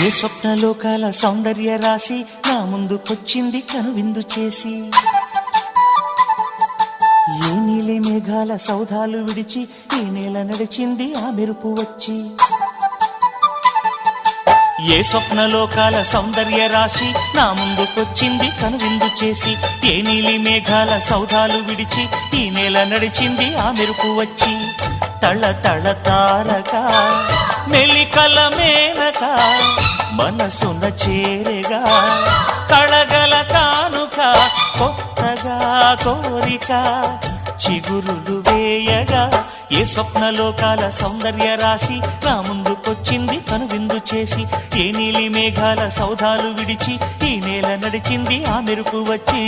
ఏ స్వప్నలోకాల సౌందర్య రాశి నా ముందుకొచ్చింది కనువిందు చేసి, ఏ నీలి మేఘాల సౌధాలు విడిచి ఈ నేల నడిచింది ఆ మెరుపు వచ్చి. ఏ స్వప్నలోకాల సౌందర్య రాశి నా ముందుకొచ్చింది కనువిందు చేసి, ఏ నీలి మేఘాల సౌధాలు విడిచి ఈ నేల నడిచింది ఆ మెరుపు వచ్చి. తళ తళ తారక మెలికల మేనక మనసున చేరగా, కళగల కానుక కొత్తగా కోరిక చిగురులు వేయగా. ఏ స్వప్నలోకాల సౌందర్య రాశి నా ముందుకొచ్చింది కనువిందు చేసి, ఏ నీలి మేఘాల సౌధాలు విడిచి ఈ నేల నడిచింది ఆ మెరుపు వచ్చి.